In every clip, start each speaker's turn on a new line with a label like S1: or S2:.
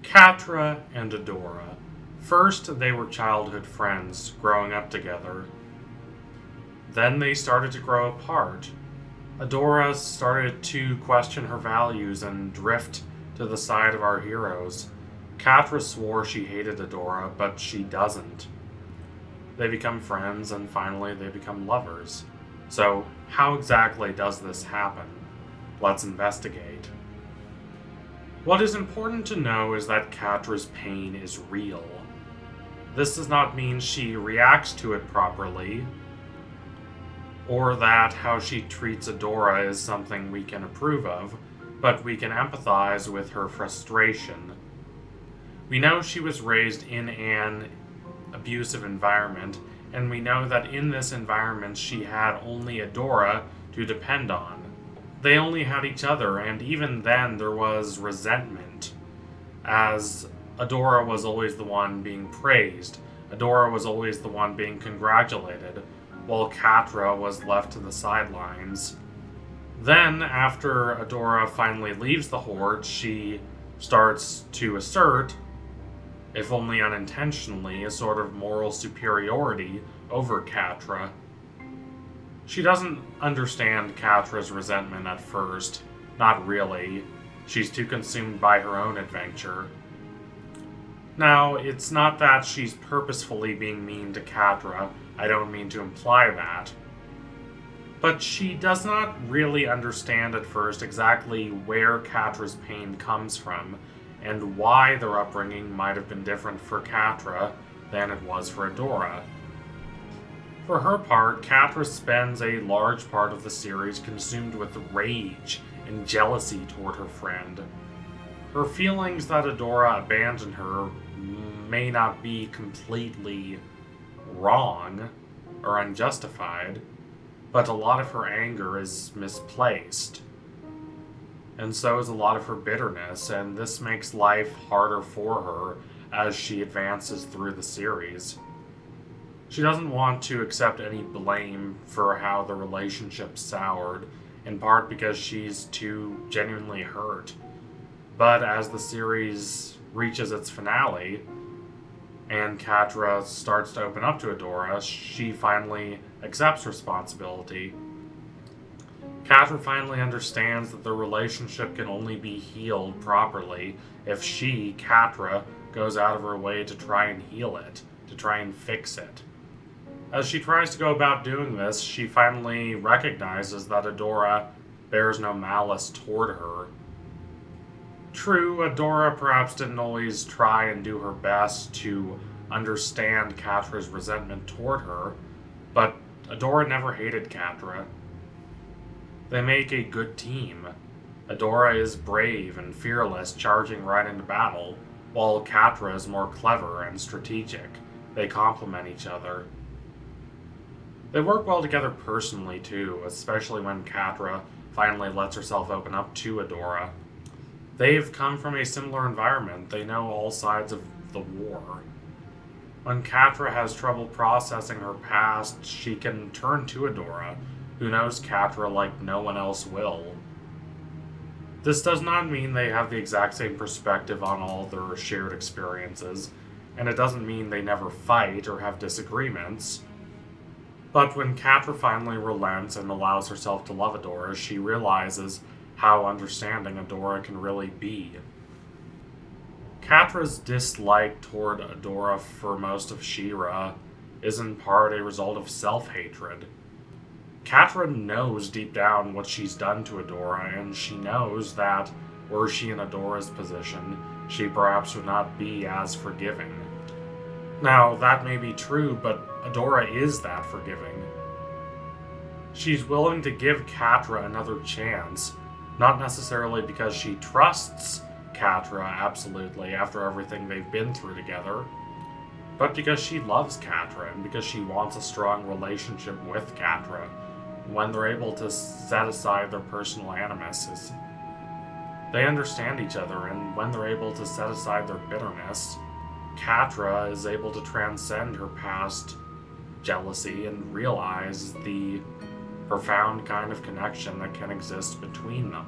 S1: Catra and Adora. First, they were childhood friends, growing up together. Then they started to grow apart. Adora started to question her values and drift to the side of our heroes. Catra swore she hated Adora, but she doesn't. They become friends, and finally they become lovers. So, how exactly does this happen? Let's investigate. What is important to know is that Catra's pain is real. This does not mean she reacts to it properly, or that how she treats Adora is something we can approve of, but we can empathize with her frustration. We know she was raised in an abusive environment, and we know that in this environment she had only Adora to depend on. They only had each other, and even then there was resentment, as Adora was always the one being praised. Adora was always the one being congratulated, while Catra was left to the sidelines. Then, after Adora finally leaves the Horde, she starts to assert, if only unintentionally, a sort of moral superiority over Catra. She doesn't understand Catra's resentment at first. Not really. She's too consumed by her own adventure. Now, it's not that she's purposefully being mean to Catra. I don't mean to imply that. But she does not really understand at first exactly where Catra's pain comes from, and why their upbringing might have been different for Catra than it was for Adora. For her part, Catra spends a large part of the series consumed with rage and jealousy toward her friend. Her feelings that Adora abandoned her may not be completely wrong or unjustified, but a lot of her anger is misplaced. And so is a lot of her bitterness, and this makes life harder for her as she advances through the series. She doesn't want to accept any blame for how the relationship soured, in part because she's too genuinely hurt. But as the series reaches its finale, and Catra starts to open up to Adora, she finally accepts responsibility. Catra finally understands that the relationship can only be healed properly if she, Catra, goes out of her way to try and heal it, to try and fix it. As she tries to go about doing this, she finally recognizes that Adora bears no malice toward her. True, Adora perhaps didn't always try and do her best to understand Catra's resentment toward her, but Adora never hated Catra. They make a good team. Adora is brave and fearless, charging right into battle, while Catra is more clever and strategic. They complement each other. They work well together personally, too, especially when Catra finally lets herself open up to Adora. They've come from a similar environment. They know all sides of the war. When Catra has trouble processing her past, she can turn to Adora, who knows Catra like no one else will. This does not mean they have the exact same perspective on all their shared experiences, and it doesn't mean they never fight or have disagreements. But when Catra finally relents and allows herself to love Adora, she realizes how understanding Adora can really be. Catra's dislike toward Adora for most of She-Ra is in part a result of self-hatred. Catra knows deep down what she's done to Adora, and she knows that, were she in Adora's position, she perhaps would not be as forgiving. Now, that may be true, but Adora is that forgiving. She's willing to give Catra another chance, not necessarily because she trusts Catra absolutely after everything they've been through together, but because she loves Catra and because she wants a strong relationship with Catra when they're able to set aside their personal animuses. They understand each other, and when they're able to set aside their bitterness, Catra is able to transcend her past jealousy and realize the profound kind of connection that can exist between them.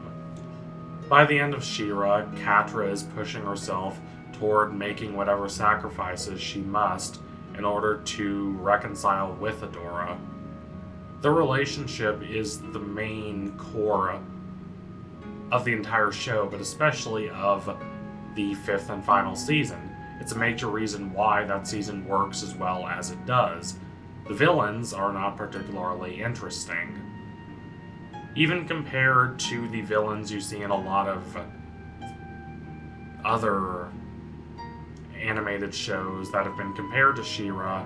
S1: By the end of She-Ra, Catra is pushing herself toward making whatever sacrifices she must in order to reconcile with Adora. The relationship is the main core of the entire show, but especially of the 5th and final season. It's a major reason why that season works as well as it does. The villains are not particularly interesting. Even compared to the villains you see in a lot of other animated shows that have been compared to She-Ra,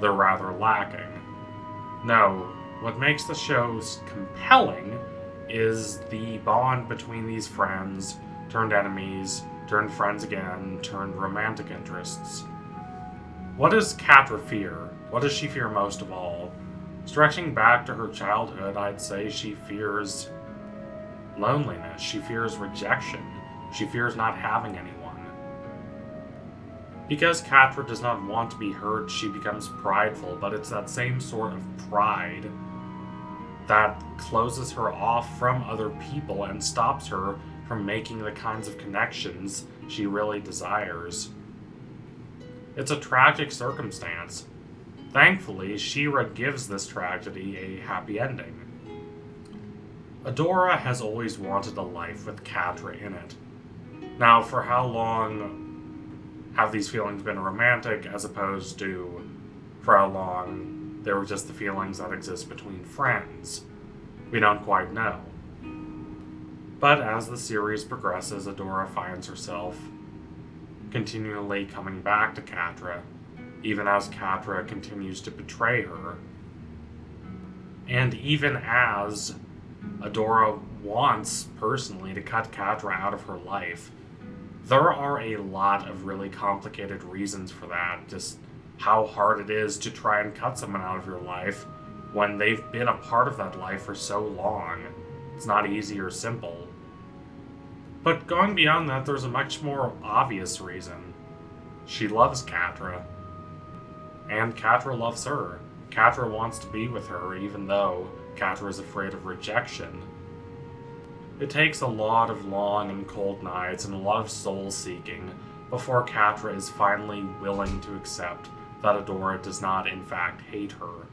S1: they're rather lacking. No, what makes the shows compelling is the bond between these friends, turned enemies, turned friends again, turned romantic interests. What does Catra fear? What does she fear most of all? Stretching back to her childhood, I'd say she fears loneliness. She fears rejection. She fears not having anyone. Because Catra does not want to be hurt, she becomes prideful, but it's that same sort of pride that closes her off from other people and stops her from making the kinds of connections she really desires. It's a tragic circumstance. Thankfully, She-Ra gives this tragedy a happy ending. Adora has always wanted a life with Catra in it. Now, for how long have these feelings been romantic as opposed to for how long they were just the feelings that exist between friends? We don't quite know. But as the series progresses, Adora finds herself continually coming back to Catra, even as Catra continues to betray her. And even as Adora wants, personally, to cut Catra out of her life, there are a lot of really complicated reasons for that. Just how hard it is to try and cut someone out of your life when they've been a part of that life for so long. It's not easy or simple. But going beyond that, there's a much more obvious reason. She loves Catra. And Catra loves her. Catra wants to be with her, even though Catra is afraid of rejection. It takes a lot of long and cold nights and a lot of soul-seeking before Catra is finally willing to accept that Adora does not in fact hate her.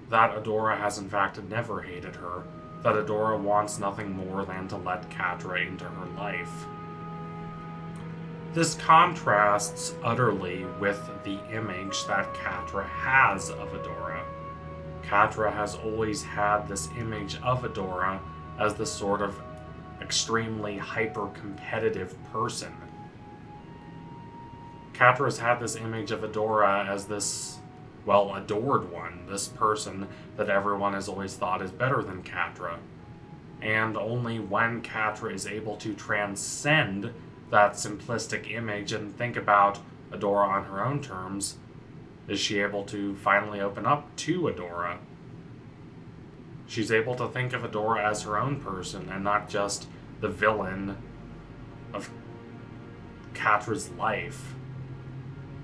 S1: That Adora has in fact never hated her. That Adora wants nothing more than to let Catra into her life. This contrasts utterly with the image that Catra has of Adora. Catra has always had this image of Adora as the sort of extremely hyper-competitive person. Catra's had this image of Adora as this, well, adored one, this person that everyone has always thought is better than Catra. And only when Catra is able to transcend that simplistic image and think about Adora on her own terms, is she able to finally open up to Adora. She's able to think of Adora as her own person and not just the villain of Catra's life.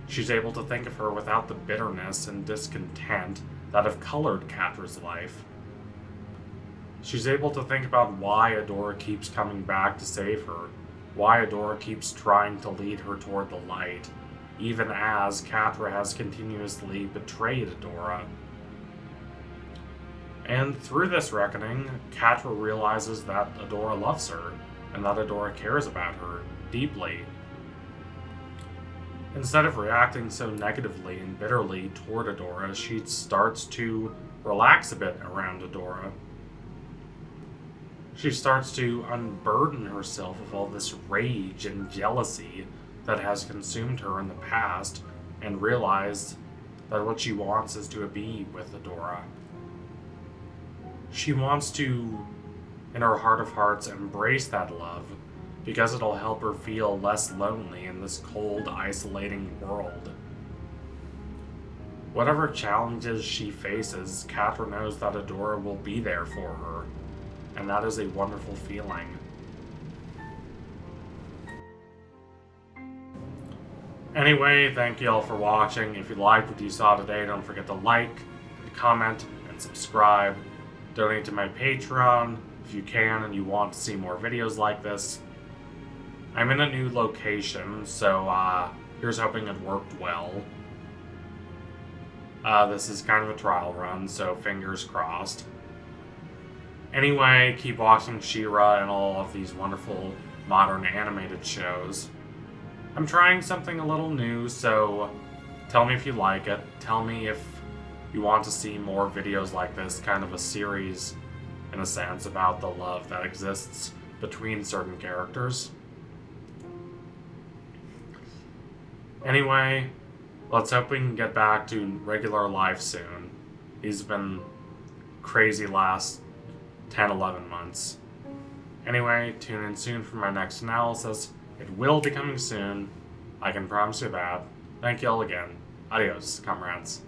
S1: She's able to think of her without the bitterness and discontent that have colored Catra's life. She's able to think about why Adora keeps coming back to save her, why Adora keeps trying to lead her toward the light, even as Catra has continuously betrayed Adora. And through this reckoning, Catra realizes that Adora loves her, and that Adora cares about her deeply. Instead of reacting so negatively and bitterly toward Adora, she starts to relax a bit around Adora. She starts to unburden herself of all this rage and jealousy that has consumed her in the past, and realize that what she wants is to be with Adora. She wants to, in her heart of hearts, embrace that love, because it'll help her feel less lonely in this cold, isolating world. Whatever challenges she faces, Catra knows that Adora will be there for her, and that is a wonderful feeling. Anyway, thank you all for watching. If you liked what you saw today, don't forget to like, comment, and subscribe. Donate to my Patreon if you can and you want to see more videos like this. I'm in a new location, so here's hoping it worked well. This is kind of a trial run, so fingers crossed. Anyway, keep watching She-Ra and all of these wonderful modern animated shows. I'm trying something a little new, so tell me if you like it. Tell me if you want to see more videos like this, kind of a series, in a sense, about the love that exists between certain characters. Anyway, let's hope we can get back to regular life soon. He's been crazy last 10, 11 months. Anyway, tune in soon for my next analysis. It will be coming soon. I can promise you that. Thank you all again. Adios, comrades.